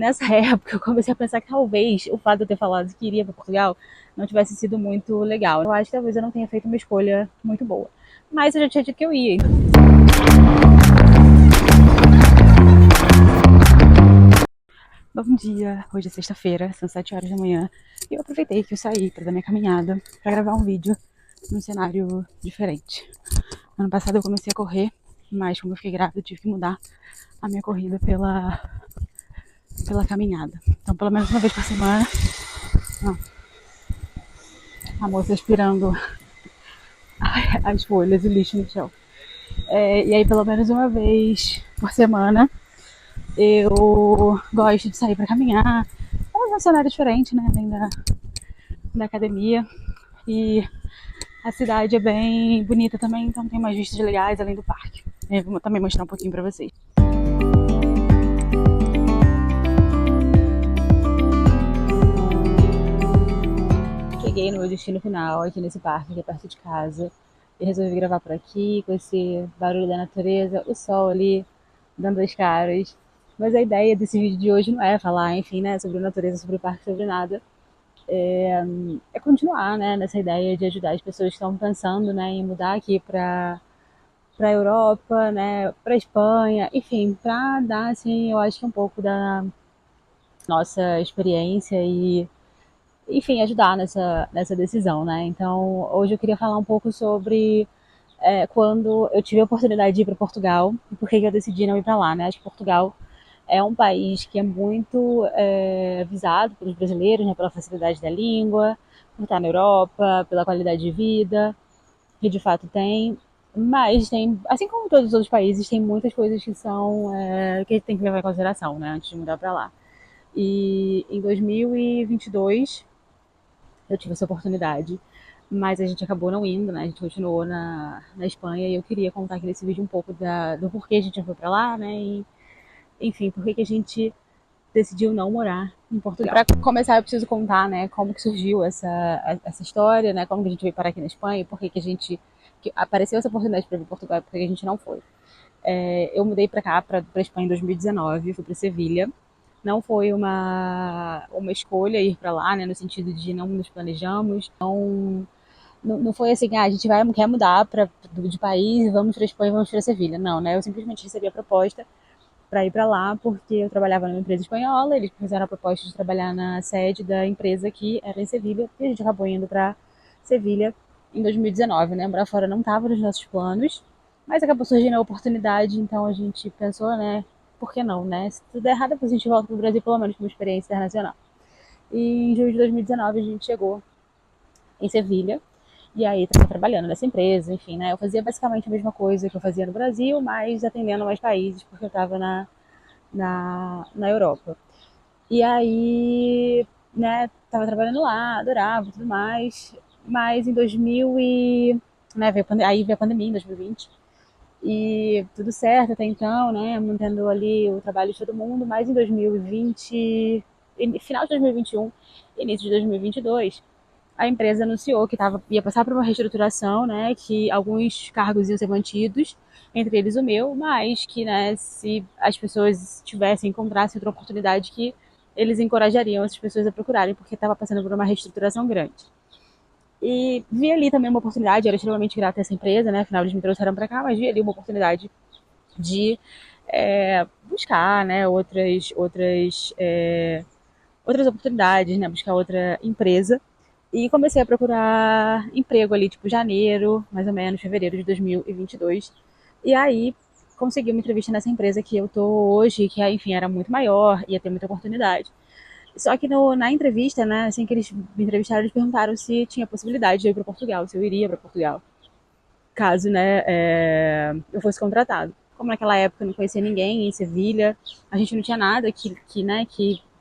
Nessa época, eu comecei a pensar que talvez o fato de eu ter falado que iria para Portugal não tivesse sido muito legal. Eu acho que talvez eu não tenha feito uma escolha muito boa. Mas eu já tinha dito que eu ia. Bom dia, hoje é sexta-feira, são 7 horas da manhã. E eu aproveitei que eu saí para dar minha caminhada, para gravar um vídeo num cenário diferente. Ano passado eu comecei a correr, mas como eu fiquei grávida, eu tive que mudar a minha corrida pela caminhada. Então, pelo menos uma vez por semana, ó, a moça aspirando as folhas e lixo no chão. E aí, pelo menos uma vez por semana, eu gosto de sair para caminhar. É um cenário diferente, né? Além da academia. E a cidade é bem bonita também, então tem umas vistas legais além do parque. Eu vou também mostrar um pouquinho para vocês. Cheguei no meu destino final, aqui nesse parque, que é perto de casa. E resolvi gravar por aqui, com esse barulho da natureza, o sol ali, dando as caras. Mas a ideia desse vídeo de hoje não é falar, enfim, né, sobre a natureza, sobre o parque, sobre nada. É continuar, né, nessa ideia de ajudar as pessoas que estão pensando, né, em mudar aqui para a Europa, né, para a Espanha, enfim, para dar, assim, eu acho que um pouco da nossa experiência e enfim, ajudar nessa decisão, né? Então, hoje eu queria falar um pouco sobre quando eu tive a oportunidade de ir para Portugal e por que eu decidi não ir para lá, né? Acho que Portugal é um país que é muito visado pelos brasileiros, né? Pela facilidade da língua, por estar na Europa, pela qualidade de vida, que de fato tem. Mas tem, assim como todos os outros países, tem muitas coisas que são que a gente tem que levar em consideração, né? Antes de mudar para lá. E em 2022 eu tive essa oportunidade, mas a gente acabou não indo, né? A gente continuou na Espanha e eu queria contar aqui nesse vídeo um pouco do porquê a gente foi para lá, né? E, enfim, por que a gente decidiu não morar em Portugal. Para começar, eu preciso contar, né, como que surgiu essa história, né? Como que a gente veio parar aqui na Espanha e por que a gente que apareceu essa oportunidade para vir para Portugal e por que a gente não foi. Eu mudei para cá, para a Espanha em 2019, fui para Sevilha. Não foi uma escolha ir para lá, né, no sentido de não nos planejamos, não foi assim, a gente quer mudar de país, vamos para Espanha, vamos para Sevilha. Não, né? Eu simplesmente recebi a proposta para ir para lá porque eu trabalhava numa empresa espanhola, eles fizeram a proposta de trabalhar na sede da empresa que era em Sevilha, e a gente acabou indo para Sevilha em 2019, né? Morar fora não estava nos nossos planos, mas acabou surgindo a oportunidade, então a gente pensou, né? Por que não, né? Se tudo der errado, depois a gente volta para o Brasil, pelo menos com uma experiência internacional. E em julho de 2019 a gente chegou em Sevilha, e aí estava trabalhando nessa empresa, enfim, né? Eu fazia basicamente a mesma coisa que eu fazia no Brasil, mas atendendo mais países, porque eu estava na Europa. E aí, né, tava trabalhando lá, adorava e tudo mais, mas em 2000 né, aí veio a pandemia em 2020, e tudo certo até então, né, mantendo ali o trabalho de todo mundo, mas em 2020, final de 2021, início de 2022, a empresa anunciou que ia passar por uma reestruturação, né, que alguns cargos iam ser mantidos, entre eles o meu, mas que, né, se as pessoas encontrassem outra oportunidade, que eles encorajariam essas pessoas a procurarem, porque estava passando por uma reestruturação grande. E vi ali também uma oportunidade, era extremamente grata a essa empresa, né, afinal eles me trouxeram para cá, mas vi ali uma oportunidade de buscar, né, outras oportunidades, né, buscar outra empresa. E comecei a procurar emprego ali, tipo, janeiro, mais ou menos, fevereiro de 2022. E aí consegui uma entrevista nessa empresa que eu tô hoje, que, enfim, era muito maior, ia ter muita oportunidade. Só que na entrevista, né, assim que eles me entrevistaram, eles perguntaram se tinha possibilidade de eu ir para Portugal, se eu iria para Portugal, caso, né, eu fosse contratado. Como naquela época eu não conhecia ninguém em Sevilha, a gente não tinha nada que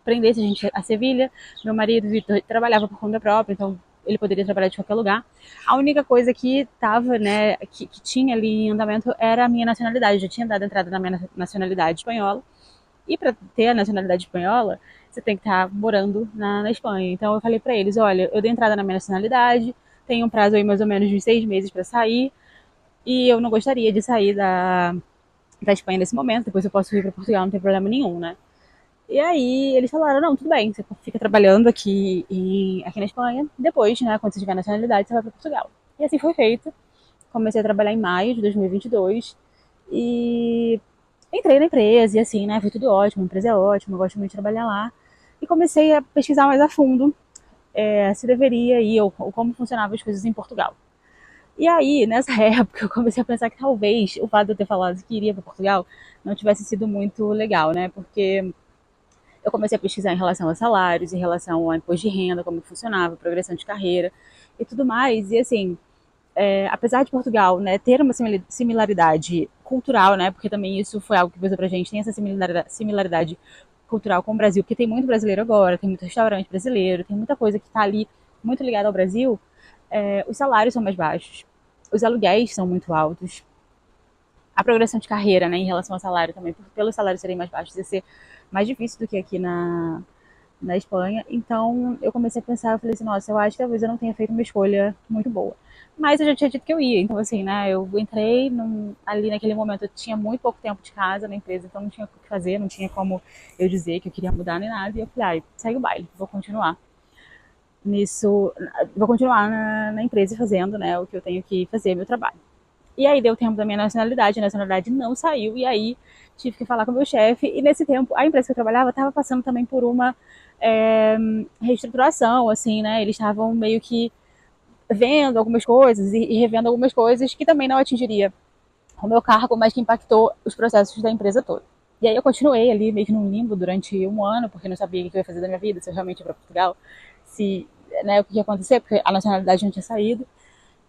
prendesse a gente a Sevilha. Meu marido Vitor trabalhava por conta própria, então ele poderia trabalhar de qualquer lugar. A única coisa que tava, né, que tinha ali em andamento era a minha nacionalidade. Eu já tinha dado entrada na minha nacionalidade espanhola. E para ter a nacionalidade espanhola, você tem que estar morando na Espanha. Então eu falei para eles, olha, eu dei entrada na minha nacionalidade, tenho um prazo aí mais ou menos de 6 meses para sair, e eu não gostaria de sair da Espanha nesse momento, depois eu posso ir para Portugal, não tem problema nenhum, né? E aí eles falaram, não, tudo bem, você fica trabalhando aqui na Espanha, depois, né, quando você tiver nacionalidade, você vai para Portugal. E assim foi feito. Comecei a trabalhar em maio de 2022 e entrei na empresa e assim, né, foi tudo ótimo, a empresa é ótima, eu gosto muito de trabalhar lá. E comecei a pesquisar mais a fundo se deveria ir ou como funcionavam as coisas em Portugal. E aí, nessa época, eu comecei a pensar que talvez o fato de eu ter falado que iria para Portugal não tivesse sido muito legal, né? Porque eu comecei a pesquisar em relação a salários, em relação ao imposto de renda, como funcionava, progressão de carreira e tudo mais. E assim, apesar de Portugal, né, ter uma similaridade cultural, né, porque também isso foi algo que pesou pra gente, tem essa similaridade cultural com o Brasil, porque tem muito brasileiro agora, tem muito restaurante brasileiro, tem muita coisa que está ali muito ligada ao Brasil, os salários são mais baixos, os aluguéis são muito altos, a progressão de carreira, né, em relação ao salário também, pelos salários serem mais baixos, ia ser mais difícil do que aqui na Espanha. Então eu comecei a pensar, eu falei assim, nossa, eu acho que talvez eu não tenha feito uma escolha muito boa. Mas eu já tinha dito que eu ia, então assim, né, eu entrei ali naquele momento, eu tinha muito pouco tempo de casa na empresa, então não tinha o que fazer, não tinha como eu dizer que eu queria mudar nem nada, e eu falei, segue o baile, vou continuar nisso, vou continuar na empresa fazendo, né, o que eu tenho que fazer, meu trabalho. E aí deu tempo da minha nacionalidade, a nacionalidade não saiu, e aí tive que falar com o meu chefe, e nesse tempo a empresa que eu trabalhava estava passando também por uma é, reestruturação, assim, né? Eles estavam meio que vendo algumas coisas e revendo algumas coisas que também não atingiria o meu cargo, mas que impactou os processos da empresa toda. E aí eu continuei ali meio que num limbo durante um ano, porque não sabia o que eu ia fazer da minha vida, se eu realmente ia para Portugal, se, né, o que ia acontecer, porque a nacionalidade não tinha saído.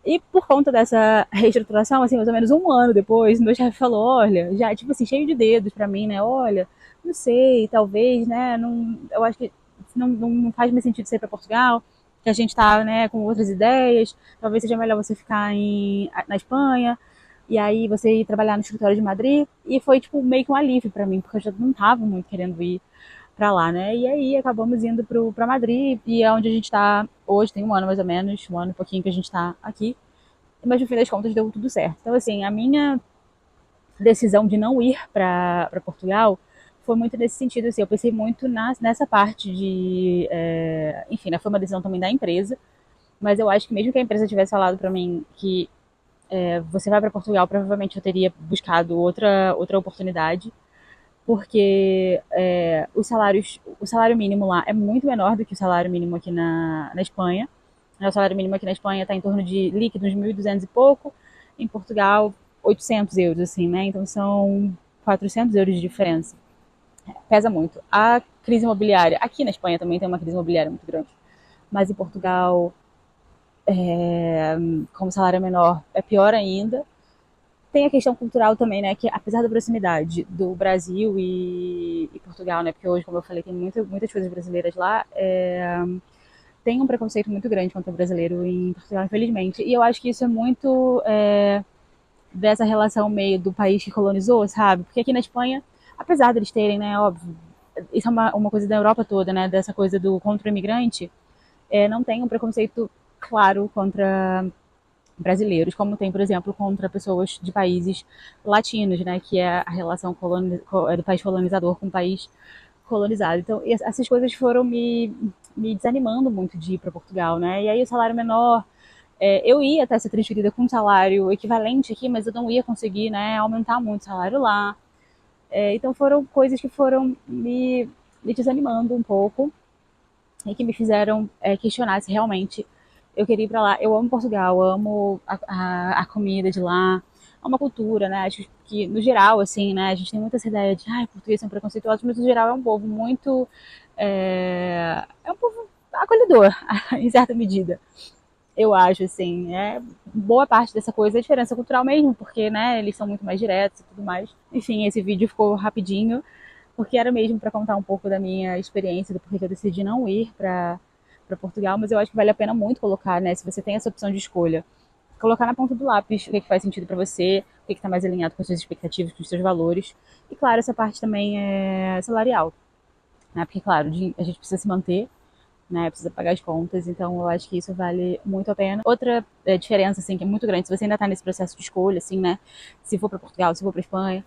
E por conta dessa reestruturação, assim, mais ou menos um ano depois, meu chefe falou, olha, já, tipo assim, cheio de dedos pra mim, né, olha, não sei, talvez, né, não, eu acho que não faz mais sentido sair pra Portugal, que a gente tá, né, com outras ideias, talvez seja melhor você ficar na Espanha, e aí você ir trabalhar no escritório de Madrid, e foi, tipo, meio que um alívio pra mim, porque eu já não tava muito querendo ir pra lá, né? E aí acabamos indo pra Madrid, e é onde a gente tá hoje, tem um ano mais ou menos, um ano e pouquinho que a gente tá aqui. Mas no fim das contas deu tudo certo. Então, assim, a minha decisão de não ir para Portugal foi muito nesse sentido, assim, eu pensei muito nessa parte de, enfim, né, foi uma decisão também da empresa, mas eu acho que mesmo que a empresa tivesse falado para mim que você vai para Portugal, provavelmente eu teria buscado outra oportunidade, porque o salário mínimo lá é muito menor do que o salário mínimo aqui na Espanha. O salário mínimo aqui na Espanha está em torno de líquidos 1.200 e pouco, em Portugal 800 euros, assim, né? Então são 400 euros de diferença. Pesa muito. A crise imobiliária, aqui na Espanha também tem uma crise imobiliária muito grande, mas em Portugal, como o salário é menor, é pior ainda. Tem a questão cultural também, né? Que apesar da proximidade do Brasil e Portugal, né? Porque hoje, como eu falei, tem muitas coisas brasileiras lá. Tem um preconceito muito grande contra o brasileiro em Portugal, infelizmente. E eu acho que isso é muito dessa relação meio do país que colonizou, sabe? Porque aqui na Espanha, apesar deles terem, né, óbvio, isso é uma coisa da Europa toda, né? Dessa coisa do contra o imigrante, não tem um preconceito claro contra brasileiros, como tem, por exemplo, contra pessoas de países latinos, né? Que é a relação do país colonizador com o país colonizado. Então, essas coisas foram me desanimando muito de ir para Portugal, né? E aí o salário menor, eu ia até ser transferida com um salário equivalente aqui, mas eu não ia conseguir, né, aumentar muito o salário lá. Então foram coisas que foram me desanimando um pouco e que me fizeram questionar se realmente eu queria ir para lá. Eu amo Portugal, amo a comida de lá, amo a cultura, né? Acho que, no geral, assim, né? A gente tem muita essa ideia de, português são preconceituosos, mas no geral é um povo muito. É um povo acolhedor, em certa medida. Eu acho, assim, boa parte dessa coisa é diferença cultural mesmo, porque, né, eles são muito mais diretos e tudo mais. Enfim, esse vídeo ficou rapidinho, porque era mesmo para contar um pouco da minha experiência, do porquê que eu decidi não ir para Portugal, mas eu acho que vale a pena muito colocar, né, se você tem essa opção de escolha, colocar na ponta do lápis o que faz sentido para você, o que está mais alinhado com as suas expectativas, com os seus valores. E claro, essa parte também é salarial, né? Porque claro, a gente precisa se manter, né? Precisa pagar as contas, então eu acho que isso vale muito a pena. Outra diferença, assim, que é muito grande, se você ainda está nesse processo de escolha, assim, né? Se for para Portugal, se for para Espanha,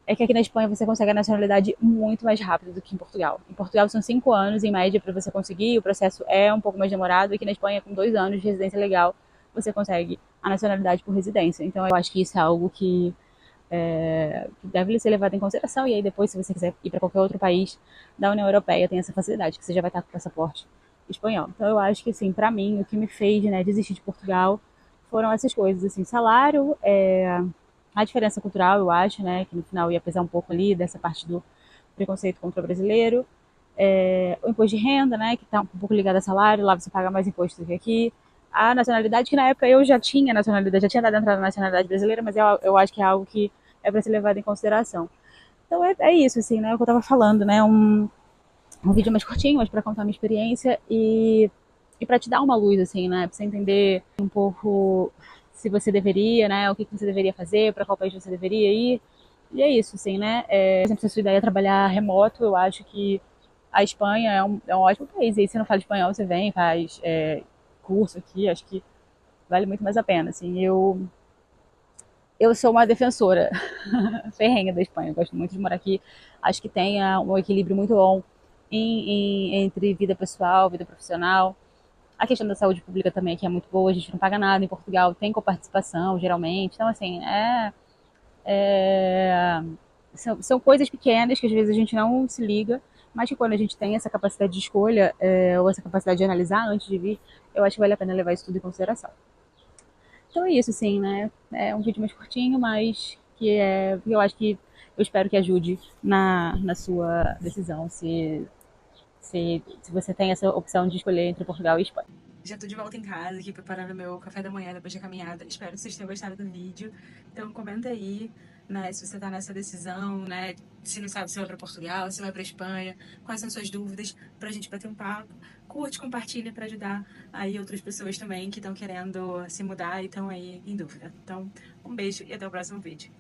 é que aqui na Espanha você consegue a nacionalidade muito mais rápido do que em Portugal. Em Portugal são 5 anos, em média, para você conseguir, o processo é um pouco mais demorado. Aqui na Espanha, com 2 anos de residência legal, você consegue a nacionalidade por residência. Então, eu acho que isso é algo que deve ser levado em consideração. E aí, depois, se você quiser ir para qualquer outro país da União Europeia, tem essa facilidade, que você já vai estar com o passaporte espanhol. Então, eu acho que, assim, para mim, o que me fez, né, desistir de Portugal foram essas coisas, assim, salário, a diferença cultural, eu acho, né, que no final ia pesar um pouco ali dessa parte do preconceito contra o brasileiro, o imposto de renda, né, que está um pouco ligado a salário, lá você paga mais imposto do que aqui, a nacionalidade, que na época eu já tinha nacionalidade, já tinha dado entrada na nacionalidade brasileira, mas eu acho que é algo que é para ser levado em consideração. Então é isso, assim, né, o que eu estava falando, né, um vídeo mais curtinho, mas para contar a minha experiência e para te dar uma luz, assim, né, para você entender um pouco se você deveria, né, o que você deveria fazer, para qual país você deveria ir. E é isso, assim, né? Por exemplo, se a sua ideia é trabalhar remoto, eu acho que a Espanha é um ótimo país. E aí, se você não fala espanhol, você vem, faz curso aqui, acho que vale muito mais a pena. Assim, eu sou uma defensora ferrenha da Espanha, eu gosto muito de morar aqui. Acho que tem um equilíbrio muito bom entre vida pessoal, vida profissional. A questão da saúde pública também aqui é muito boa, a gente não paga nada. Em Portugal tem coparticipação, geralmente. Então, assim, é, são coisas pequenas que às vezes a gente não se liga, mas que quando a gente tem essa capacidade de escolha, ou essa capacidade de analisar antes de vir, eu acho que vale a pena levar isso tudo em consideração. Então é isso, assim, né? É um vídeo mais curtinho, mas que eu acho que eu espero que ajude na sua decisão, se você tem essa opção de escolher entre Portugal e Espanha. Já tô de volta em casa aqui preparando meu café da manhã depois da caminhada. Espero que vocês tenham gostado do vídeo. Então comenta aí, né, se você tá nessa decisão, né, se não sabe se vai para Portugal, se vai para Espanha, quais são suas dúvidas, pra gente bater um papo. Curte, compartilha para ajudar aí outras pessoas também que estão querendo se mudar e estão aí em dúvida. Então, um beijo e até o próximo vídeo.